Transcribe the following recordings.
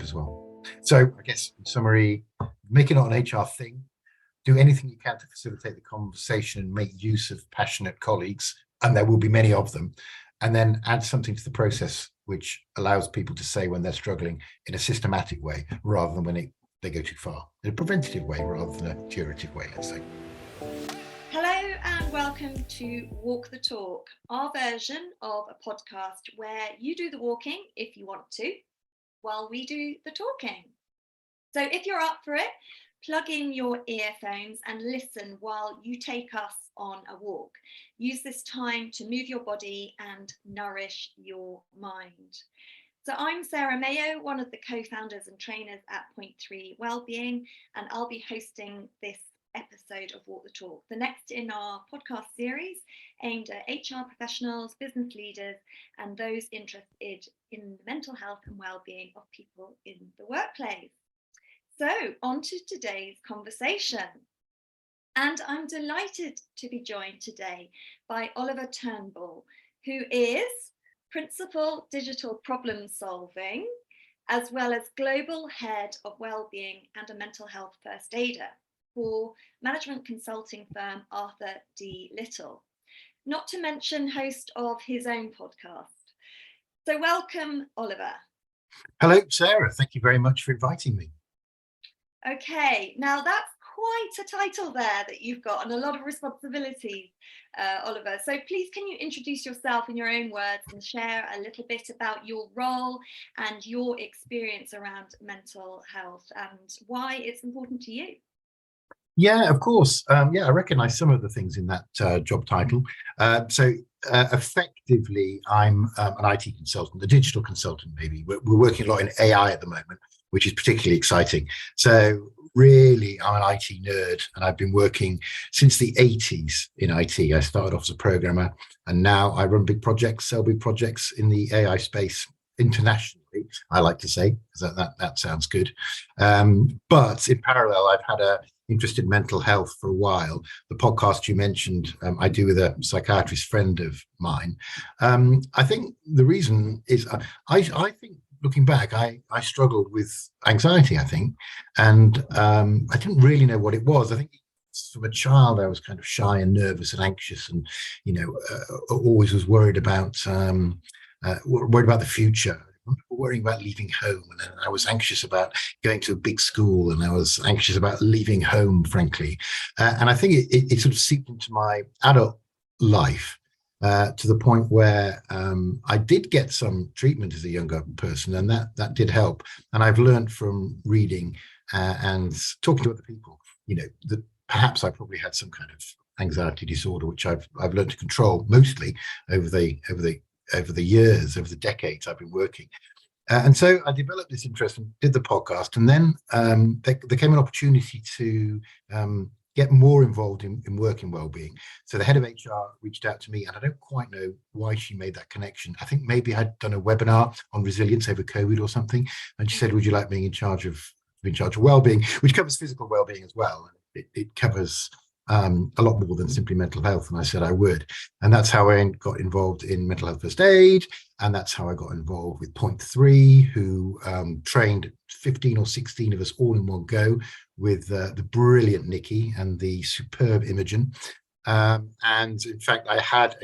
as well. So I guess in summary, make it not an HR thing. Do anything you can to facilitate the conversation and make use of passionate colleagues, and there will be many of them. And then add something to the process which allows people to say when they're struggling in a systematic way rather than when they go too far, in a preventative way rather than a curative way, let's say. Hello and welcome to Walk the Talk, our version of a podcast where you do the walking if you want to, while we do the talking. So if you're up for it, plug in your earphones and listen while you take us on a walk. Use this time to move your body and nourish your mind. So I'm Sarah Mayo, one of the co-founders and trainers at Point 3 Wellbeing, and I'll be hosting this episode of Walk the Talk, the next in our podcast series aimed at HR professionals, business leaders, and those interested in the mental health and well-being of people in the workplace. So on to today's conversation. And I'm delighted to be joined today by Oliver Turnbull, who is Principal Digital Problem Solving, as well as Global Head of Wellbeing and a Mental Health First Aider for management consulting firm Arthur D. Little, not to mention host of his own podcast. So welcome, Oliver. Hello, Sarah. Thank you very much for inviting me. Okay, now that's quite a title there that you've got and a lot of responsibilities, Oliver. So please, can you introduce yourself in your own words and share a little bit about your role and your experience around mental health and why it's important to you? Yeah, of course. I recognize some of the things in that job title. Effectively, I'm an IT consultant, a digital consultant, maybe. We're working a lot in AI at the moment, which is particularly exciting. So really, I'm an IT nerd, and I've been working since the 80s in IT. I started off as a programmer, and now I run big projects, sell big projects in the AI space internationally, I like to say, because that sounds good. But in parallel, I've had a interest in mental health for a while. The podcast you mentioned, I do with a psychiatrist friend of mine. I think the reason is, I think looking back, I struggled with anxiety, I think, and I didn't really know what it was. I think from a child, I was kind of shy and nervous and anxious, and always was worried about the future. Worrying about leaving home, and then I was anxious about going to a big school, and I was anxious about leaving home, frankly. And I think it sort of seeped into my adult life to the point where I did get some treatment as a younger person, and that did help. And I've learned from reading and talking to other people, that perhaps I probably had some kind of anxiety disorder, which I've learned to control mostly over the years, over the decades I've been working. And so I developed this interest and did the podcast. And then there came an opportunity to get more involved in work in wellbeing. So the head of HR reached out to me, and I don't quite know why she made that connection. I think maybe I'd done a webinar on resilience over COVID or something. And she said, would you like me in charge of wellbeing, which covers physical wellbeing as well. It covers a lot more than simply mental health, and I said I would. And that's how I got involved in mental health first aid, and that's how I got involved with Point 3, who trained 15 or 16 of us all in one go with the brilliant Nikki and the superb Imogen. And in fact, I had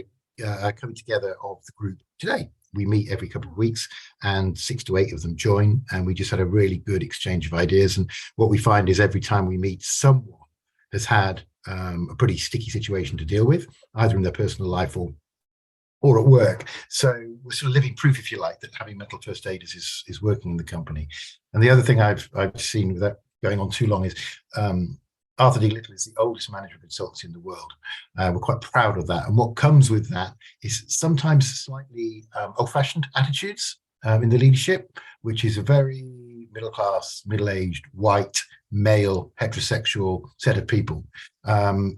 a coming together of the group today. We meet every couple of weeks, and 6 to 8 of them join, and we just had a really good exchange of ideas. And what we find is every time we meet, someone has had a pretty sticky situation to deal with, either in their personal life or at work. So we're sort of living proof, if you like, that having mental first aiders is working in the company. And the other thing I've seen, without going on too long, is Arthur D. Little is the oldest management consultancy in the world. We're quite proud of that. And what comes with that is sometimes slightly old-fashioned attitudes in the leadership, which is a very middle-class, middle-aged, white, male, heterosexual set of people,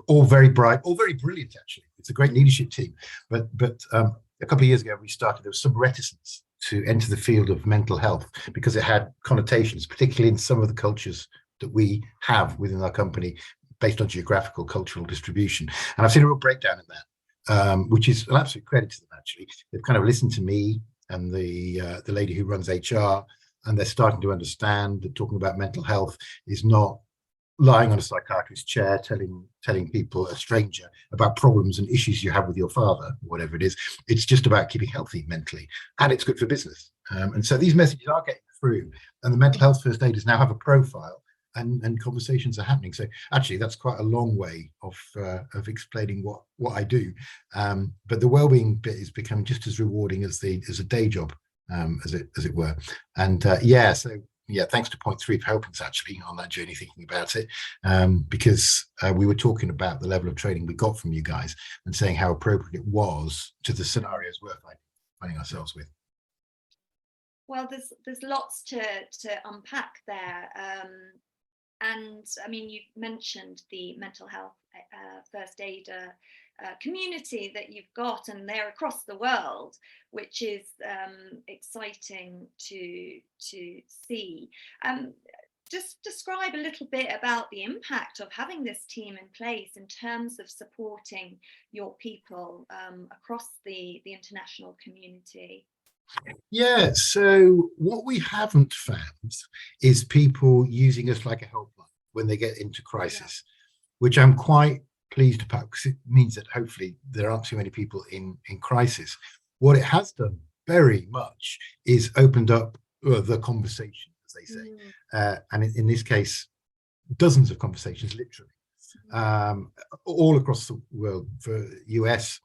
all very bright, all very brilliant, actually. It's a great leadership team. But a couple of years ago, there was some reticence to enter the field of mental health because it had connotations, particularly in some of the cultures that we have within our company based on geographical, cultural distribution. And I've seen a real breakdown in that, which is an absolute credit to them, actually. They've kind of listened to me and the lady who runs HR, and they're starting to understand that talking about mental health is not lying on a psychiatrist's chair telling people, a stranger, about problems and issues you have with your father, whatever it is. It's just about keeping healthy mentally, and it's good for business. And so these messages are getting through, and the mental health first aiders now have a profile, and conversations are happening. So actually, that's quite a long way of explaining what I do. But the wellbeing bit is becoming just as rewarding as a day job, as it were. And yeah, thanks to Point Three for helping us actually on that journey, thinking about it, because we were talking about the level of training we got from you guys and saying how appropriate it was to the scenarios we're finding ourselves with. Well, there's lots to unpack there. And I mean, you've mentioned the mental health first aider community that you've got, and they're across the world, which is exciting to see. Just describe a little bit about the impact of having this team in place in terms of supporting your people across the international community. Yeah, so what we haven't found is people using us like a helpline when they get into crisis, which I'm quite pleased about, because it means that hopefully there aren't too many people in crisis. What it has done very much is opened up the conversation, as they say, and in this case, dozens of conversations, literally, all across the world. For US,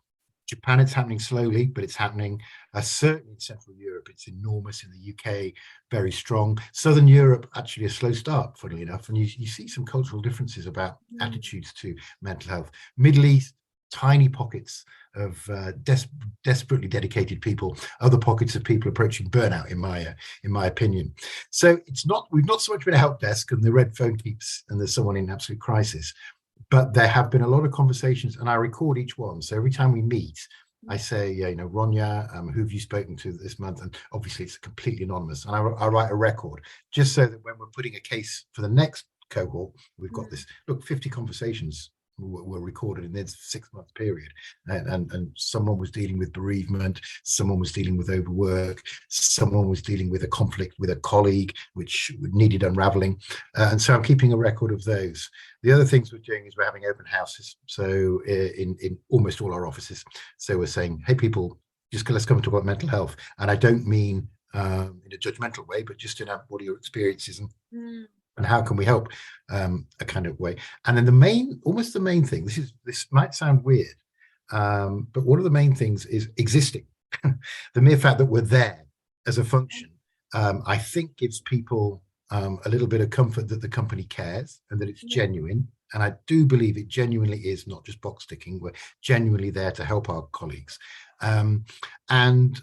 Japan, it's happening slowly, but it's happening. Certainly in Central Europe, it's enormous. In the UK, very strong. Southern Europe, actually a slow start, funnily enough. And you see some cultural differences about attitudes to mental health. Middle East, tiny pockets of desperately dedicated people. Other pockets of people approaching burnout, in my opinion. So we've not so much been a help desk and the red phone keeps and there's someone in absolute crisis. But there have been a lot of conversations, and I record each one. So every time we meet, I say, Ronya, who have you spoken to this month? And obviously, it's completely anonymous. And I write a record just so that when we're putting a case for the next cohort, we've got this. Look, 50 conversations were recorded in this 6-month period, and someone was dealing with bereavement, someone was dealing with overwork, someone was dealing with a conflict with a colleague which needed unraveling, and so I'm keeping a record of those. The other things we're doing is we're having open houses, so in almost all our offices. So we're saying, hey people, just let's come and talk about mental health, and I don't mean in a judgmental way, but just in what are your experiences and how can we help, a kind of way. And then almost the main thing, this might sound weird, but one of the main things is existing. The mere fact that we're there as a function, I think gives people a little bit of comfort that the company cares and that it's genuine. And I do believe it genuinely is not just box ticking. We're genuinely there to help our colleagues. And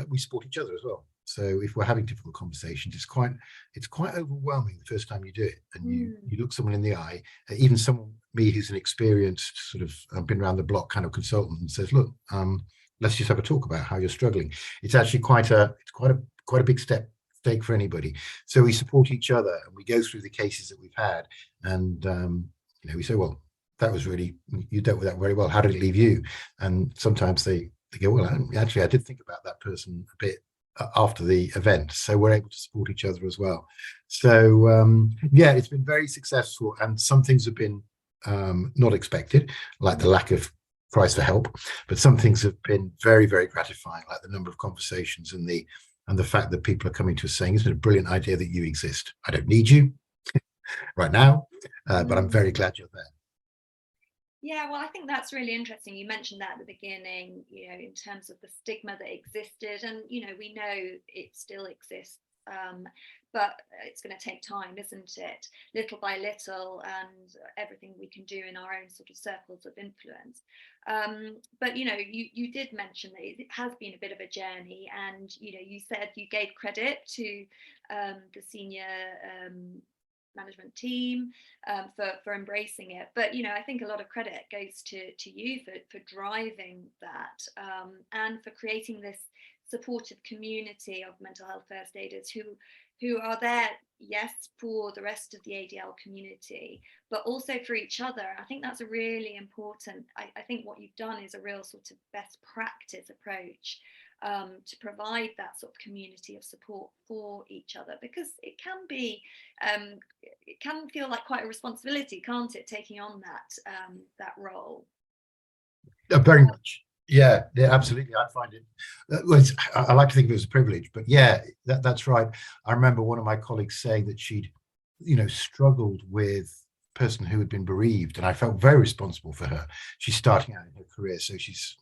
we support each other as well. So if we're having difficult conversations, it's quite overwhelming the first time you do it, and you look someone in the eye, even someone, me, who's an experienced sort of been around the block kind of consultant, and says, look, let's just have a talk about how you're struggling. It's actually quite a big stake for anybody. So we support each other and we go through the cases that we've had, and we say, well, you dealt with that very well. How did it leave you? And sometimes they go, well, actually, I did think about that person a bit after the event, so we're able to support each other as well. So it's been very successful, and some things have been not expected, like the lack of cries for help, but some things have been very, very gratifying, like the number of conversations and the fact that people are coming to us saying, isn't it a brilliant idea that you exist? I don't need you right now, but I'm very glad you're there. Yeah, well, I think that's really interesting. You mentioned that at the beginning, in terms of the stigma that existed, and, we know it still exists, but it's going to take time, isn't it? Little by little, and everything we can do in our own sort of circles of influence. But, you did mention that it has been a bit of a journey, and, you said you gave credit to the senior management team for embracing it, but I think a lot of credit goes to you for driving that, and for creating this supportive community of mental health first aiders who are there, yes, for the rest of the ADL community, but also for each other. I think that's a really important. I think what you've done is a real sort of best practice approach, to provide that sort of community of support for each other, because it can feel like quite a responsibility, can't it, taking on that role? Very much. Yeah, absolutely. I find it, I like to think of it as a privilege, but yeah, that's right. I remember one of my colleagues saying that she'd, struggled with a person who had been bereaved, and I felt very responsible for her. She's starting out in her career, so she's,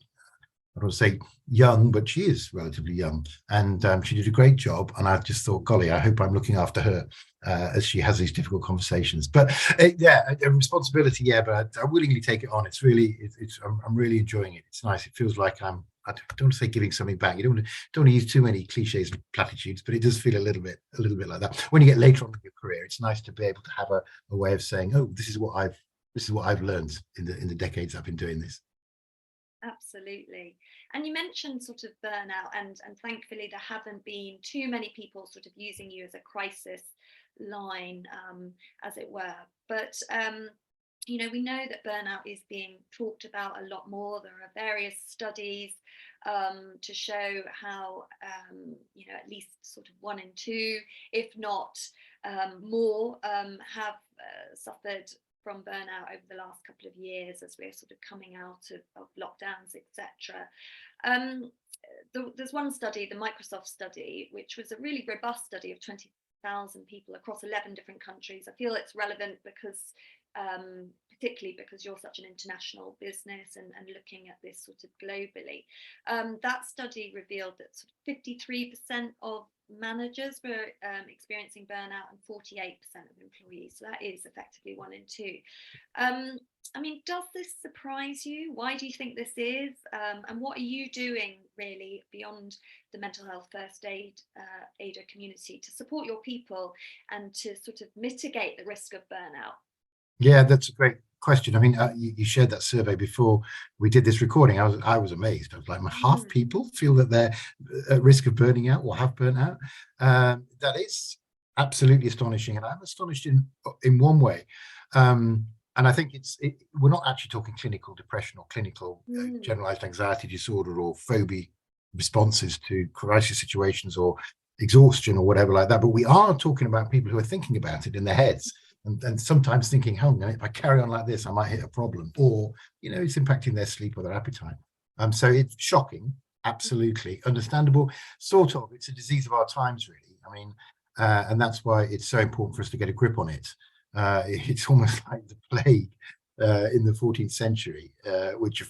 I don't want to say young, but she is relatively young, and she did a great job. And I just thought, golly, I hope I'm looking after her as she has these difficult conversations. But yeah, a responsibility, yeah. But I willingly take it on. It's really, I'm really enjoying it. It's nice. It feels like I don't want to say giving something back. You don't want to use too many cliches and platitudes, but it does feel a little bit like that. When you get later on in your career, it's nice to be able to have a way of saying, oh, this is what I've learned in the decades I've been doing this. Absolutely. And you mentioned sort of burnout, and thankfully there haven't been too many people sort of using you as a crisis line, as it were. But we know that burnout is being talked about a lot more. There are various studies to show how at least sort of 1 in 2, if not more, have suffered from burnout over the last couple of years as we're sort of coming out of lockdowns, etc. There's one study, the Microsoft study, which was a really robust study of 20,000 people across 11 different countries. I feel it's relevant because particularly because you're such an international business and looking at this sort of globally. That study revealed that sort of 53% of managers were experiencing burnout and 48% of employees. So that is effectively 1 in 2. I mean, does this surprise you? Why do you think this is? And what are you doing really beyond the mental health first aider community to support your people and to sort of mitigate the risk of burnout? Yeah, that's a great question. I mean, you shared that survey before we did this recording. I was amazed. I was like, half people feel that they're at risk of burning out or have burnt out. That is absolutely astonishing, and I'm astonished in one way. And I think we're not actually talking clinical depression or clinical generalized anxiety disorder or phobia responses to crisis situations or exhaustion or whatever like that. But we are talking about people who are thinking about it in their heads. And sometimes thinking, oh, no, if I carry on like this, I might hit a problem, or it's impacting their sleep or their appetite. So it's shocking, absolutely understandable. Sort of, it's a disease of our times, really. I mean, and that's why it's so important for us to get a grip on it. It's almost like the plague in the 14th century, which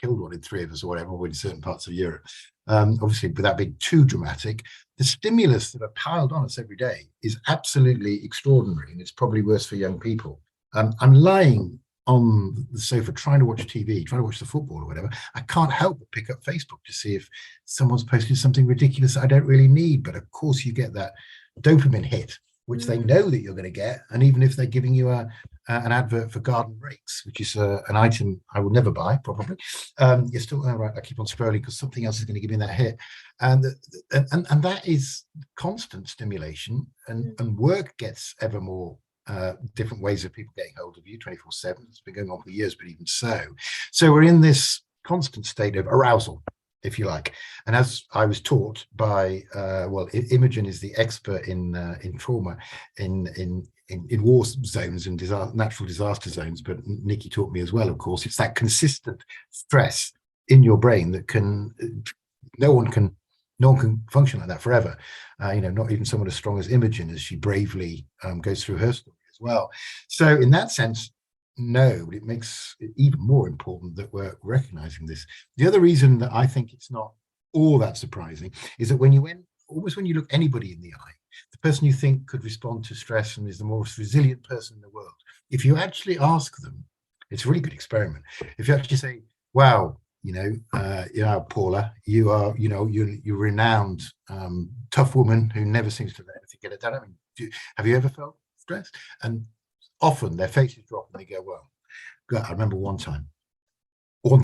killed 1 in 3 of us or whatever, or in certain parts of Europe. Obviously, without being too dramatic, the stimulus that are piled on us every day is absolutely extraordinary, and it's probably worse for young people. I'm lying on the sofa trying to watch TV, trying to watch the football or whatever. I can't help but pick up Facebook to see if someone's posted something ridiculous that I don't really need. But of course, you get that dopamine hit, which they know that you're going to get. And even if they're giving you an advert for garden rakes, which is an item I will never buy, probably, you're still, right, I keep on scrolling because something else is going to give me that hit. And that is constant stimulation, and work gets ever more different ways of people getting hold of you 24/7. It's been going on for years, but even so we're in this constant state of arousal, if you like. And as I was taught by Imogen is the expert in trauma in war zones and natural disaster zones, but Nikki taught me as well, of course. It's that consistent stress in your brain that no one can function like that forever. Not even someone as strong as Imogen, as she bravely goes through her story as well. So in that sense, no, it makes it even more important that we're recognizing this. The other reason that I think it's not all that surprising is that when you look anybody in the eye, the person you think could respond to stress and is the most resilient person in the world, if you actually ask them, it's a really good experiment. If you actually say, wow, Paula, you are, you're renowned, tough woman who never seems to let anything get it done. I mean, have you ever felt stressed? And often their faces drop and they go, well, God, I remember one time I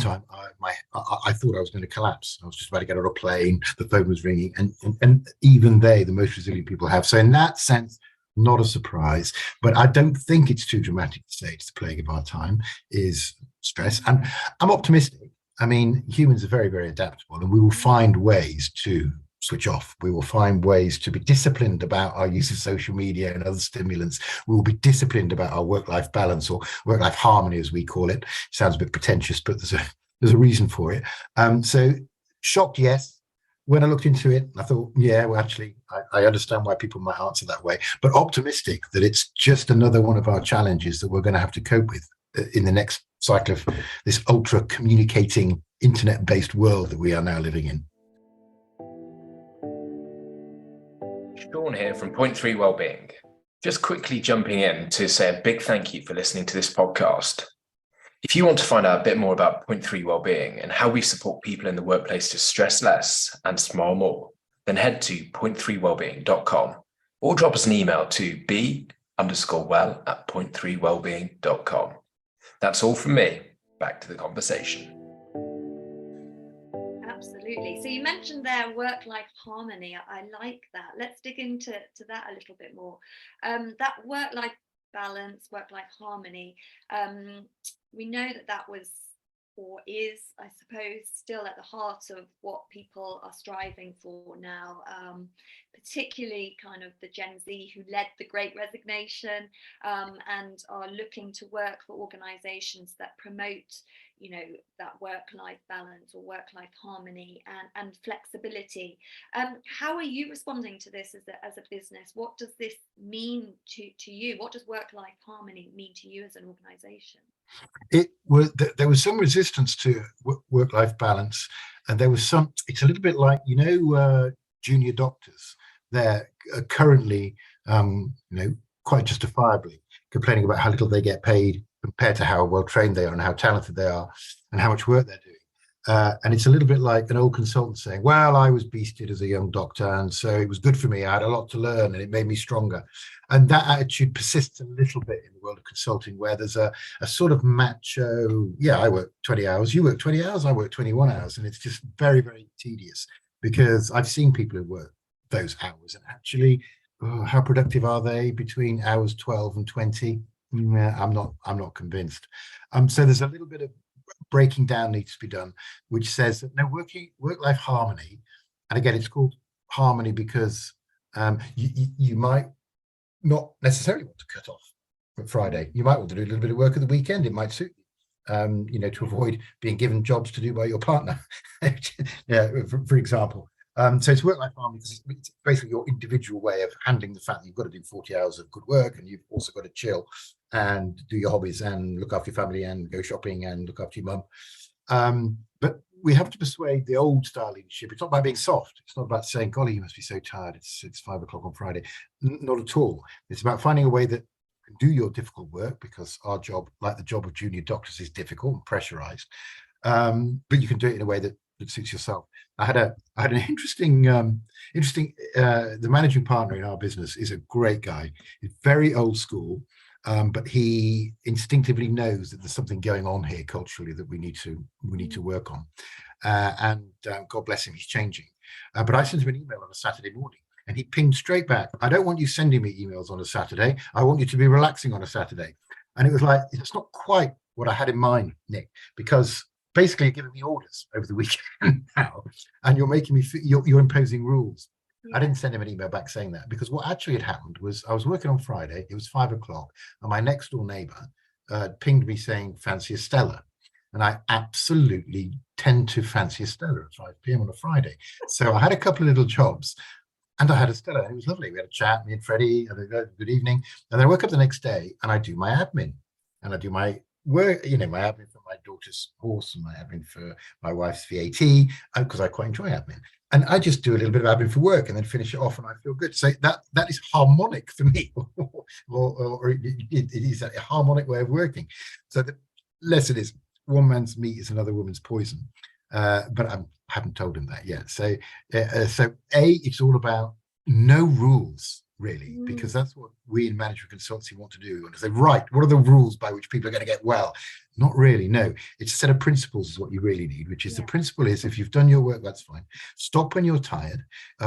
thought I was going to collapse. I was just about to get on a plane. The phone was ringing, and even the most resilient people have. So in that sense, not a surprise. But I don't think it's too dramatic to say it's the plague of our time is stress. And I'm optimistic. I mean, humans are very, very adaptable, and we will find ways to switch off. We will find ways to be disciplined about our use of social media and other stimulants. We will be disciplined about our work-life balance, or work-life harmony, as we call it. Sounds a bit pretentious, but there's a reason for it. So shocked, yes. When I looked into it, I thought, yeah, well, actually, I understand why people might answer that way, but optimistic that it's just another one of our challenges that we're going to have to cope with in the next cycle of this ultra communicating internet-based world that we are now living in. Sean here from Point 3 Wellbeing. Just quickly jumping in to say a big thank you for listening to this podcast. If you want to find out a bit more about Point 3 Wellbeing and how we support people in the workplace to stress less and smile more, then head to point3wellbeing.com or drop us an email to b_well@point3wellbeing.com. That's all from me. Back to the conversation. Absolutely. So you mentioned there work-life harmony. I like that. Let's dig into that a little bit more. That work-life balance, work-life harmony. We know that was, or is, I suppose, still at the heart of what people are striving for now, particularly kind of the Gen Z who led the Great Resignation, and are looking to work for organisations that promote, that work-life balance or work-life harmony and flexibility. How are you responding to this as a business? What does this mean to you? What does work-life harmony mean to you as an organisation? There was some resistance to work-life balance, and there was some. It's a little bit like junior doctors. They're currently, quite justifiably complaining about how little they get paid compared to how well trained they are and how talented they are and how much work they're doing. And it's a little bit like an old consultant saying, well, I was beasted as a young doctor, and so it was good for me. I had a lot to learn and it made me stronger. And that attitude persists a little bit in the world of consulting, where there's a sort of macho, yeah, I work 20 hours, you work 20 hours, I work 21 hours. And it's just very, very tedious, because I've seen people who work those hours and actually, how productive are they between hours 12 and 20? I'm not convinced. So there's a little bit of breaking down needs to be done, which says that work-life harmony, and again, it's called harmony because you might not necessarily want to cut off on Friday. You might want to do a little bit of work at the weekend. It might suit you, to avoid being given jobs to do by your partner, yeah, for example. So it's work-life harmony because it's basically your individual way of handling the fact that you've got to do 40 hours of good work, and you've also got to chill and do your hobbies and look after your family and go shopping and look after your mum. But we have to persuade the old style leadership. It's not about being soft. It's not about saying, golly, you must be so tired. It's 5 o'clock on Friday. Not at all. It's about finding a way that you can do your difficult work, because our job, like the job of junior doctors, is difficult and pressurized. But you can do it in a way that suits yourself. I had an interesting the managing partner in our business is a great guy. He's very old school, but he instinctively knows that there's something going on here culturally that we need to work on. And God bless him, he's changing. But I sent him an email on a Saturday morning, and he pinged straight back, I don't want you sending me emails on a Saturday. I want you to be relaxing on a Saturday. And it was like, it's not quite what I had in mind, Nick, because basically you're giving me orders over the weekend now, and you're making me you're imposing rules. Yeah. I didn't send him an email back saying that, because what actually had happened was I was working on Friday, it was 5 o'clock, and my next door neighbor pinged me saying, fancy a Stella. And I absolutely tend to fancy a Stella at 5 p.m. on a Friday. So I had a couple of little jobs, and I had a Stella, and it was lovely. We had a chat, me and Freddie, had a good evening. And then I woke up the next day and I do my admin, and I do my work, my admin for my daughter's horse and my admin for my wife's VAT, because I quite enjoy admin. And I just do a little bit of admin for work and then finish it off, and I feel good. So that is harmonic for me, or it is a harmonic way of working. So the lesson is, one man's meat is another woman's poison. But I haven't told him that yet. So it's all about no rules, really, because that's what we in management consultancy want to do. We want to say, right, what are the rules by which people are going to get well? Not really, no. It's a set of principles is what you really need, which is the principle is, if you've done your work, that's fine. Stop when you're tired.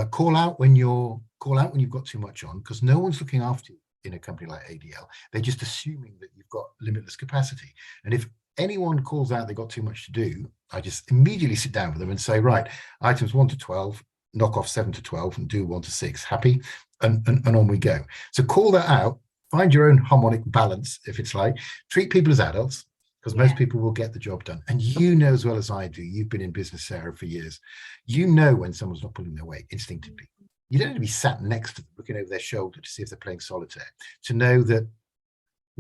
Call out when you've got too much on, because no one's looking after you. in a company like ADL. They're just assuming that you've got limitless capacity. And if anyone calls out they've got too much to do, I just immediately sit down with them and say, right, items 1 to 12, knock off 7 to 12 and do 1 to 6. Happy? And on we go. So call that out, find your own harmonic balance, if it's like, treat people as adults, because most people will get the job done. And you know as well as I do, you've been in business, Sarah, for years. You know when someone's not pulling their weight instinctively. You don't need to be sat next to them, looking over their shoulder to see if they're playing solitaire, to know that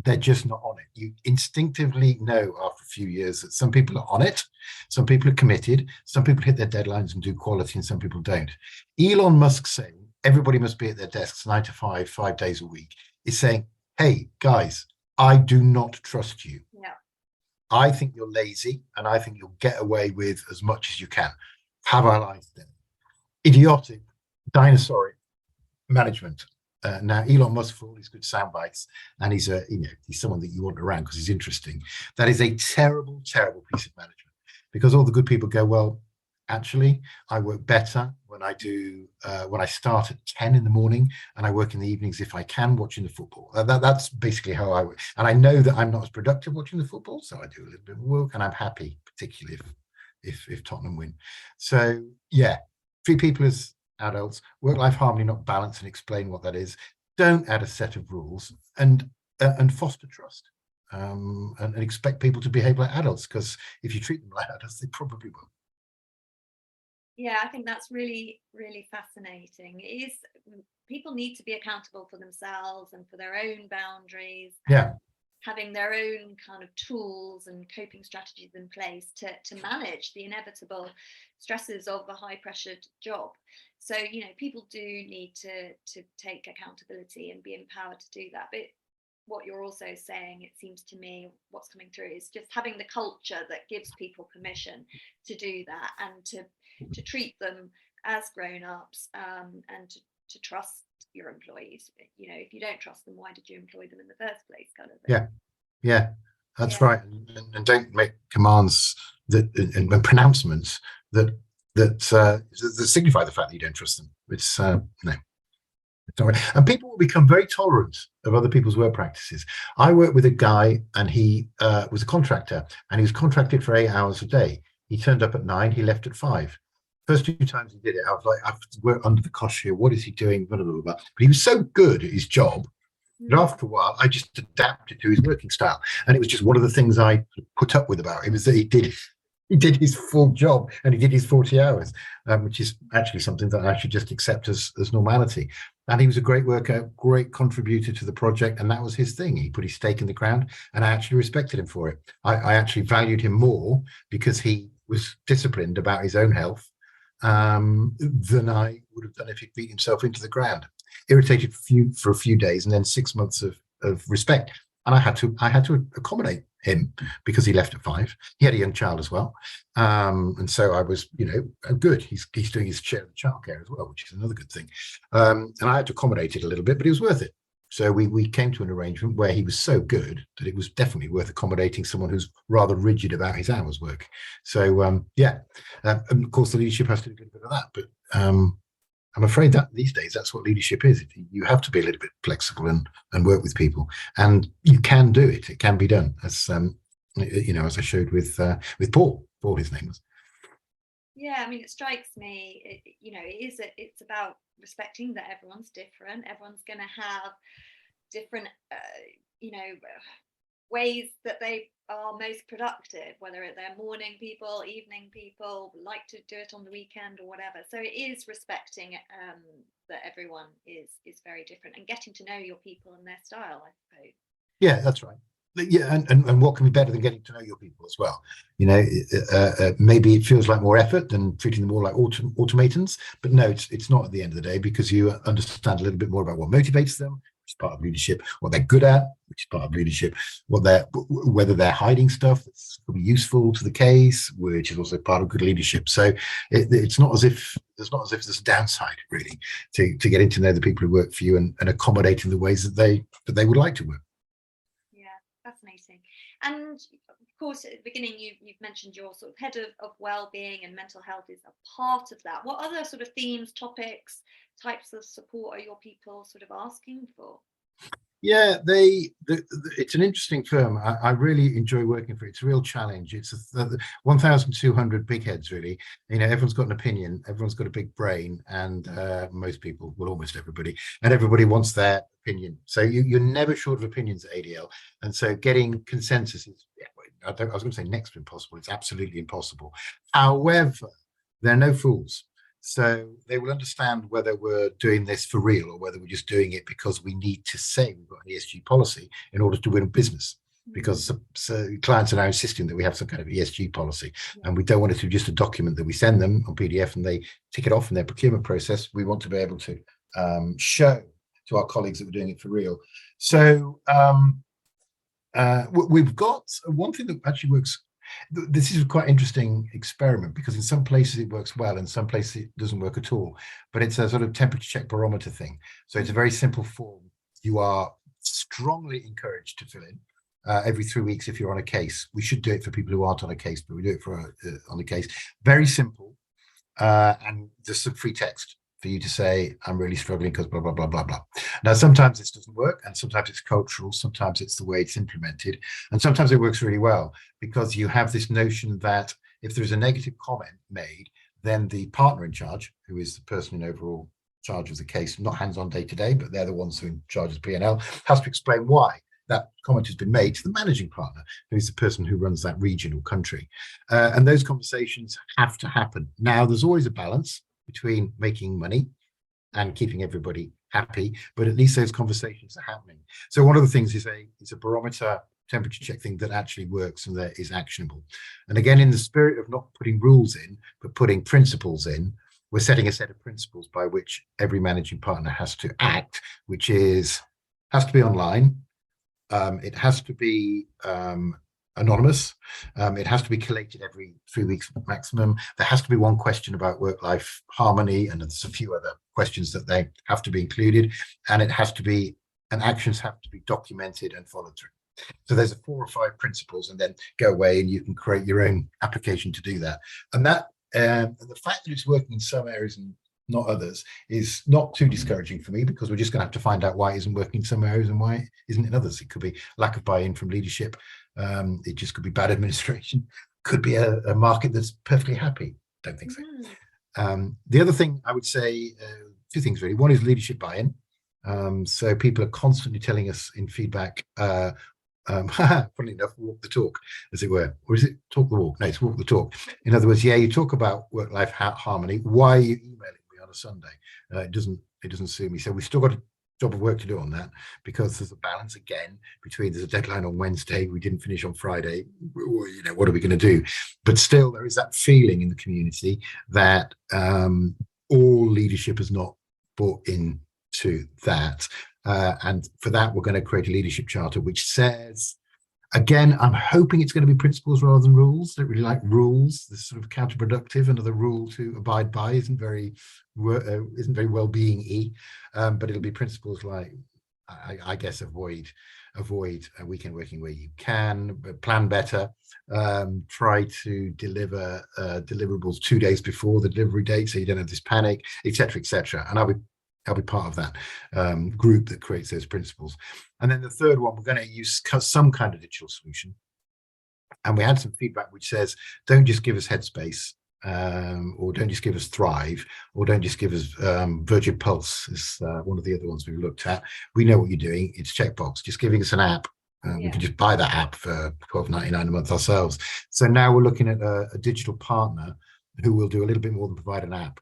they're just not on it. You instinctively know after a few years that some people are on it, some people are committed, some people hit their deadlines and do quality, and some people don't. Elon Musk saying everybody must be at their desks 9 to 5, 5 days a week is saying, hey, guys, I do not trust you. Yeah. I think you're lazy, and I think you'll get away with as much as you can. Have our lives then. Idiotic, dinosauric management. Now, Elon Musk, for all his good sound bites, and he's someone that you want around because he's interesting. That is a terrible, terrible piece of management, because all the good people go, well, actually, I work better when I start at 10 in the morning, and I work in the evenings if I can, watching the football. That's basically how I work. And I know that I'm not as productive watching the football, so I do a little bit of work, and I'm happy, particularly if Tottenham win. So yeah, treat people as adults, work-life harmony, not balance, and explain what that is. Don't add a set of rules, and foster trust, and expect people to behave like adults, because if you treat them like adults, they probably will. Yeah, I think that's really, really fascinating. It is, people need to be accountable for themselves and for their own boundaries. Yeah. Having their own kind of tools and coping strategies in place to manage the inevitable stresses of a high pressured job. So, people do need to take accountability and be empowered to do that. But what you're also saying, it seems to me, what's coming through is just having the culture that gives people permission to do that, and to treat them as grown-ups, and to trust your employees. If you don't trust them, why did you employ them in the first place, kind of thing. Yeah, that's right. And don't make commands and pronouncements that signify the fact that you don't trust them. It's no. And people will become very tolerant of other people's work practices. I worked with a guy, and he was a contractor, and he was contracted for 8 hours a day. He turned up at 9, he left at 5. First 2 times he did it, I was like, I've worked under the cosh here. What is he doing? Blah, blah, blah, blah. But he was so good at his job that after a while, I just adapted to his working style. And it was just one of the things I put up with about him, is that he did his full job, and he did his 40 hours, which is actually something that I should just accept as normality. And he was a great worker, great contributor to the project, and that was his thing. He put his stake in the ground, and I actually respected him for it. I actually valued him more because he was disciplined about his own health than I would have done if he'd beat himself into the ground. Irritated for a few days, and then 6 months of respect. And I had to accommodate him because he left at 5. He had a young child as well, and so I was, good. He's doing his share of the childcare as well, which is another good thing. And I had to accommodate it a little bit, but it was worth it. So we came to an arrangement where he was so good that it was definitely worth accommodating someone who's rather rigid about his hours work. So and of course the leadership has to do a little bit of that, but I'm afraid that these days that's what leadership is. You have to be a little bit flexible and work with people, and you can do it. It can be done, as as I showed with Paul. Paul, his name was. Yeah, I mean, it strikes me, it's about respecting that everyone's different. Everyone's going to have different, ways that they are most productive, whether they're morning people, evening people, like to do it on the weekend or whatever. So it is respecting that everyone is very different, and getting to know your people and their style, I suppose. Yeah, that's right. Yeah, and what can be better than getting to know your people as well? Maybe it feels like more effort than treating them all like automatons, but no, it's not at the end of the day, because you understand a little bit more about what motivates them, which is part of leadership, what they're good at, which is part of leadership, whether they're hiding stuff that's useful to the case, which is also part of good leadership. So it's not as if there's a downside, really, to getting to know the people who work for you and accommodating the ways that they would like to work. Fascinating. And of course, at the beginning, you've mentioned your sort of head of wellbeing, and mental health is a part of that. What other sort of themes, topics, types of support are your people sort of asking for? Yeah, it's an interesting firm. I really enjoy working for it. It's a real challenge. It's 1,200 big heads, really. Everyone's got an opinion, everyone's got a big brain, and most people, well, almost everybody, and everybody wants their opinion. So you're never short of opinions at ADL. And so getting consensus is, I was going to say next to impossible. It's absolutely impossible. However, there are no fools. So they will understand whether we're doing this for real or whether we're just doing it because we need to say we've got an ESG policy in order to win business. Because so clients are now insisting that we have some kind of ESG policy, and we don't want it to be just a document that we send them on PDF and they tick it off in their procurement process. We want to be able to show to our colleagues that we're doing it for real. So we've got one thing that actually works. This is a quite interesting experiment because in some places it works well, in some places it doesn't work at all. But it's a sort of temperature check barometer thing. So it's a very simple form. You are strongly encouraged to fill in every 3 weeks if you're on a case. We should do it for people who aren't on a case, but we do it for on a case. Very simple, and just some free text for you to say, I'm really struggling because blah, blah, blah, blah, blah. Now, sometimes this doesn't work, and sometimes it's cultural, sometimes it's the way it's implemented, and sometimes it works really well because you have this notion that if there's a negative comment made, then the partner in charge, who is the person in overall charge of the case, not hands-on day-to-day, but they're the ones who are in charge of P&L, has to explain why that comment has been made to the managing partner, who is the person who runs that region or country. And those conversations have to happen. Now, there's always a balance between making money and keeping everybody happy, but at least those conversations are happening. So one of the things is a barometer temperature check thing that actually works and that is actionable. And again, in the spirit of not putting rules in, but putting principles in, we're setting a set of principles by which every managing partner has to act, which has to be online. It has to be anonymous. It has to be collated every 3 weeks maximum. There has to be one question about work-life harmony, and there's a few other questions that they have to be included. And actions have to be documented and followed through. So there's 4 or 5 principles, and then go away and you can create your own application to do that. And the fact that it's working in some areas and not others is not too discouraging for me, because we're just going to have to find out why it isn't working in some areas and why it isn't in others. It could be lack of buy-in from leadership. It just could be bad administration. Could be a market that's perfectly happy. Don't think so. The other thing I would say, 2 things really. One is leadership buy-in. So people are constantly telling us in feedback, funnily enough, walk the talk, as it were. Or is it talk the walk? No, it's walk the talk. In other words, you talk about work-life harmony. Why are you emailing me on a Sunday? It doesn't suit me. So we've still got a job of work to do on that, because there's a balance again between there's a deadline on Wednesday, we didn't finish on Friday. What are we going to do? But still, there is that feeling in the community that all leadership has not bought into that. And for that, we're going to create a leadership charter which says, again, I'm hoping it's going to be principles rather than rules. I don't really like rules. They're sort of counterproductive. Another rule to abide by isn't very well-being-y, but it'll be principles like, I guess, avoid weekend working where you can, plan better, try to deliver deliverables 2 days before the delivery date so you don't have this panic, etc., etc. And I'll be part of that group that creates those principles. And then the third one, we're going to use some kind of digital solution. And we had some feedback which says, don't just give us Headspace, or don't just give us Thrive, or don't just give us Virgin Pulse, is one of the other ones we've looked at. We know what you're doing. It's checkbox. Just giving us an app. We can just buy that app for $12.99 a month ourselves. So now we're looking at a digital partner who will do a little bit more than provide an app.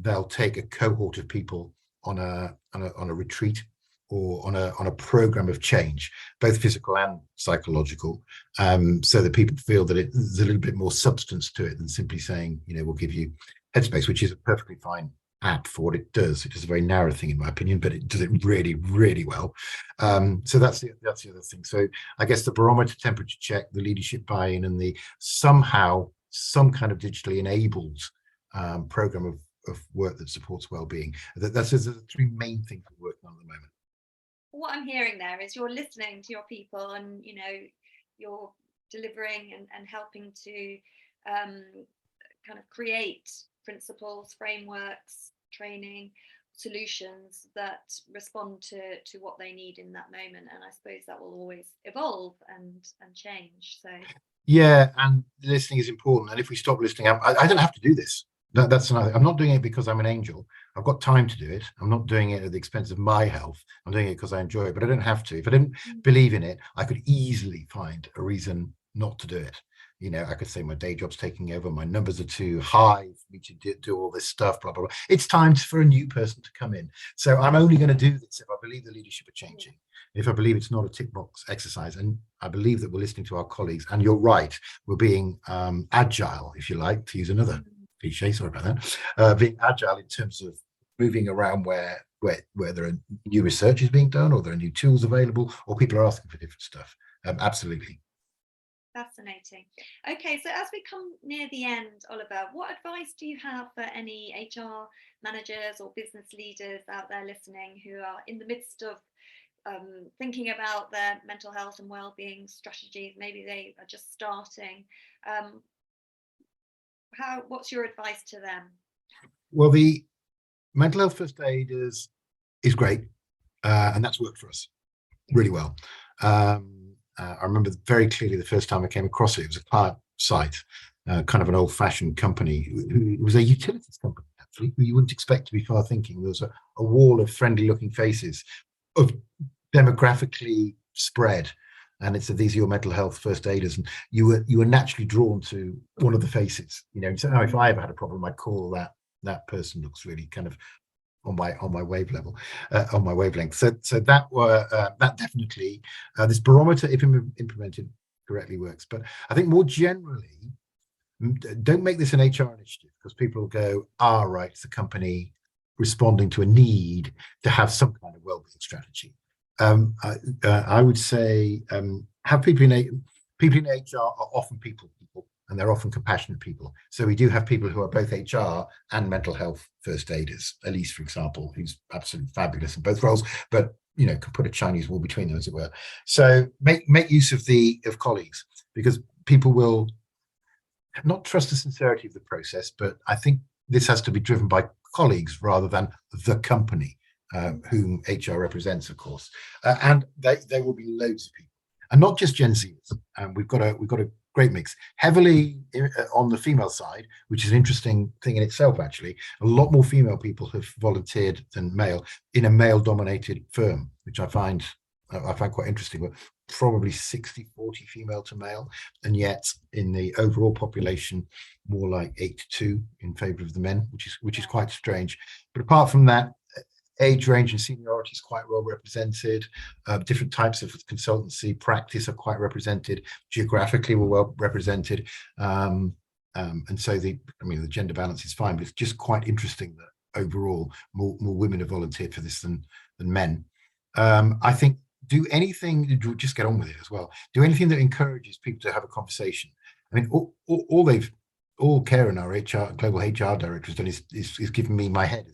They'll take a cohort of people on a retreat or on a program of change, both physical and psychological, so that people feel that there's a little bit more substance to it than simply saying, we'll give you Headspace, which is a perfectly fine app for what it does. It is a very narrow thing in my opinion, but it does it really, really well. So that's the other thing. So I guess the barometer temperature check, the leadership buy-in, and the some kind of digitally enabled program of work that supports well-being. That's the 3 main things we're working on at the moment. What I'm hearing there is you're listening to your people, and you're delivering and helping to kind of create principles, frameworks, training, solutions that respond to what they need in that moment. And I suppose that will always evolve and change. So Yeah, and listening is important. And if we stop listening, I don't have to do this. That's another. I'm not doing it because I'm an angel. I've got time to do it. I'm not doing it at the expense of my health. I'm doing it because I enjoy it, but I don't have to. If I didn't believe in it, I could easily find a reason not to do it. I could say my day job's taking over, my numbers are too high for me to do all this stuff, blah, blah, blah. It's time for a new person to come in. So I'm only going to do this if I believe the leadership are changing, if I believe it's not a tick box exercise. And I believe that we're listening to our colleagues. And you're right, we're being agile, if you like, to use another cliche, sorry about that, being agile in terms of moving around where there are new research is being done, or there are new tools available, or people are asking for different stuff. Absolutely. Fascinating. Okay, so as we come near the end, Oliver, what advice do you have for any HR managers or business leaders out there listening who are in the midst of thinking about their mental health and well-being strategies? Maybe they are just starting. What's your advice to them? Well, the mental health first aid is great, and that's worked for us really well. I remember very clearly the first time I came across it. It was a client site, kind of an old-fashioned company. It was a utilities company, actually, who you wouldn't expect to be far-thinking. There was a wall of friendly-looking faces, of demographically spread, and it said, "These are your mental health first aiders," and you were naturally drawn to one of the faces. So if I ever had a problem, I'd call that person. Looks really kind of on my wavelength. So that definitely, this barometer, if implemented correctly, works. But I think more generally, don't make this an HR initiative, because people will go, right, it's the company responding to a need to have some kind of wellbeing strategy. I would say, have people in HR are often people, and they're often compassionate people. So we do have people who are both HR and mental health first aiders. Elise, for example, who's absolutely fabulous in both roles, but can put a Chinese wall between them, as it were. So make use of colleagues, because people will not trust the sincerity of the process. But I think this has to be driven by colleagues rather than the company, whom HR represents, of course. And there will be loads of people, and not just Gen Zers. We've got a great mix, heavily on the female side, which is an interesting thing in itself, actually. A lot more female people have volunteered than male in a male-dominated firm, which I find quite interesting. But probably 60-40 female to male, and yet in the overall population, more like 8-2 in favour of the men, which is quite strange. But apart from that, age range and seniority is quite well represented. Different types of consultancy practice are quite represented. Geographically, we're well represented. And so the gender balance is fine, but it's just quite interesting that overall more women have volunteered for this than men. I think do anything, just get on with it as well. Do anything that encourages people to have a conversation. All Karen, our global HR director, has done is given me my head,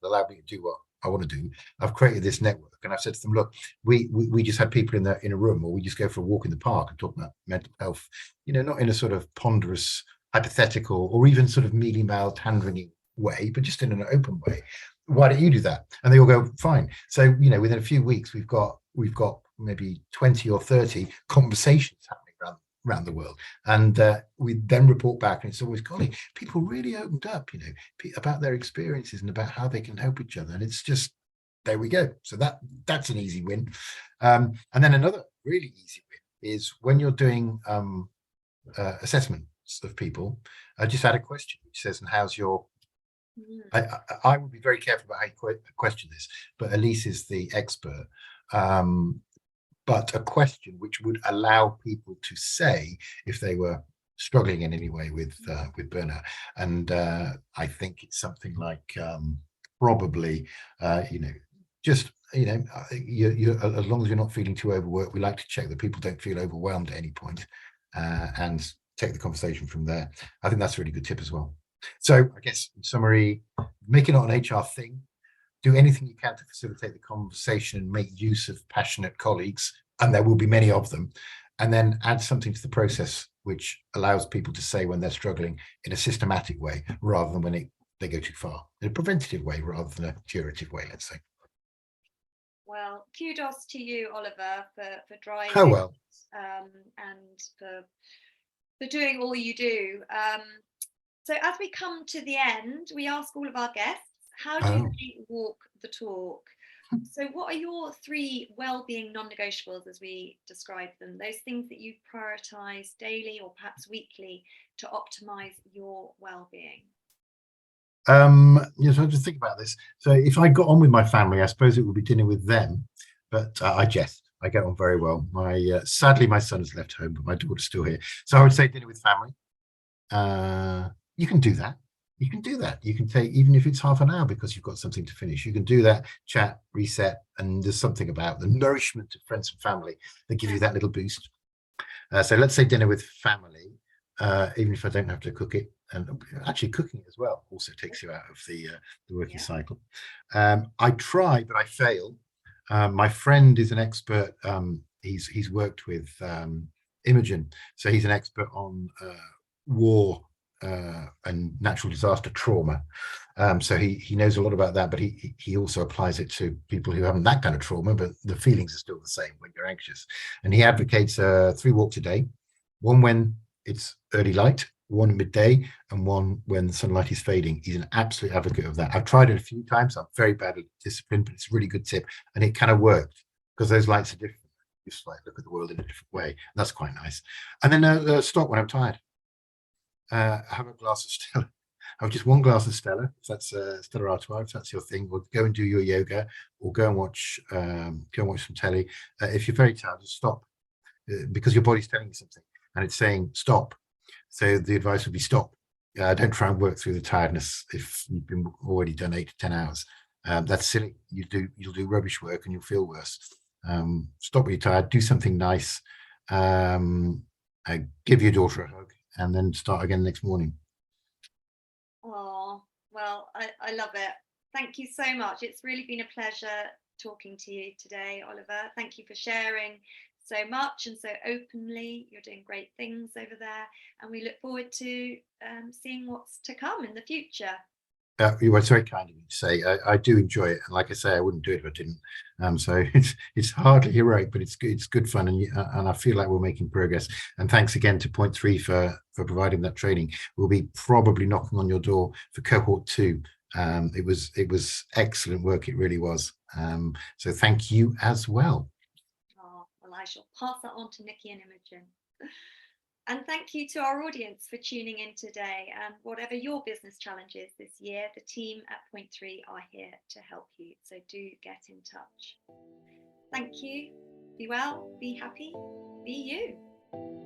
allowed me to do what I want to do. I've created this network, and I've said to them, look, we just had people in a room, or we just go for a walk in the park and talk about mental health, not in a sort of ponderous, hypothetical, or even sort of mealy-mouthed, hand-wringing way, but just in an open way. Why don't you do that? And they all go, fine. So, within a few weeks, we've got maybe 20 or 30 conversations happening around the world, and we then report back, and it's always, golly, people really opened up, about their experiences and about how they can help each other, and it's just, there we go. So that's an easy win. And then another really easy win is when you're doing assessments of people. I just had a question which says, and how's your I would be very careful about how you question this, but Elise is the expert. But a question which would allow people to say if they were struggling in any way with burnout. And I think it's something like probably, just, you as long as you're not feeling too overworked, we like to check that people don't feel overwhelmed at any point, and take the conversation from there. I think that's a really good tip as well. So I guess in summary, make it not an HR thing. Do anything you can to facilitate the conversation and make use of passionate colleagues, and there will be many of them. And then add something to the process which allows people to say when they're struggling in a systematic way, rather than when it they go too far in a preventative way rather than a curative way, let's say. Well, kudos to you, Oliver, for driving Oh, well. And for doing all you do. So as we come to the end, we ask all of our guests, how do they walk the talk? So what are your 3 well-being non-negotiables, as we describe them, those things that you prioritize daily or perhaps weekly to optimize your well-being? So I just think about this. So if I got on with my family, I suppose it would be dinner with them, but I jest. I get on very well. Sadly, my son has left home, but my daughter's still here. So I would say dinner with family. You can do that. You can do that. You can take, even if it's half an hour because you've got something to finish, you can do that, chat, reset, and there's something about the nourishment of friends and family that give you that little boost. So let's say dinner with family, even if I don't have to cook it, and actually cooking it as well also takes you out of the working cycle. I try, but I fail. My friend is an expert. He's worked with Imogen, so he's an expert on war and natural disaster trauma. So he knows a lot about that, but he also applies it to people who haven't that kind of trauma, but the feelings are still the same when you're anxious. And he advocates 3 walks a day, one when it's early light, one at midday, and one when the sunlight is fading. He's an absolute advocate of that. I've tried it a few times. I'm very bad at discipline, but it's a really good tip, and it kind of worked because those lights are different. You just like look at the world in a different way. That's quite nice. And then stop when I'm tired. Have a glass of Stella. Have just one glass of Stella, if that's Stella Artois, if that's your thing, or go and do your yoga, or go and watch some telly. If you're very tired, just stop, because your body's telling you something, and it's saying stop. So the advice would be stop. Don't try and work through the tiredness if you've been already done 8 to 10 hours. That's silly. You'll do rubbish work and you'll feel worse. Stop when you're tired. Do something nice. Give your daughter a hug, and then start again next morning. Oh, well, I love it. Thank you so much. It's really been a pleasure talking to you today, Oliver. Thank you for sharing so much and so openly. You're doing great things over there, and we look forward to seeing what's to come in the future. You were very kind of you to say. I do enjoy it, and like I say, I wouldn't do it if I didn't. So it's hardly heroic, but it's good fun, and I feel like we're making progress. And thanks again to Point 3 for providing that training. We'll be probably knocking on your door for cohort 2. It was excellent work. It really was. So thank you as well. Oh, well, I shall pass that on to Nikki and Imogen. And thank you to our audience for tuning in today. And whatever your business challenges this year, the team at Point 3 are here to help you. So do get in touch. Thank you. Be well, be happy, be you.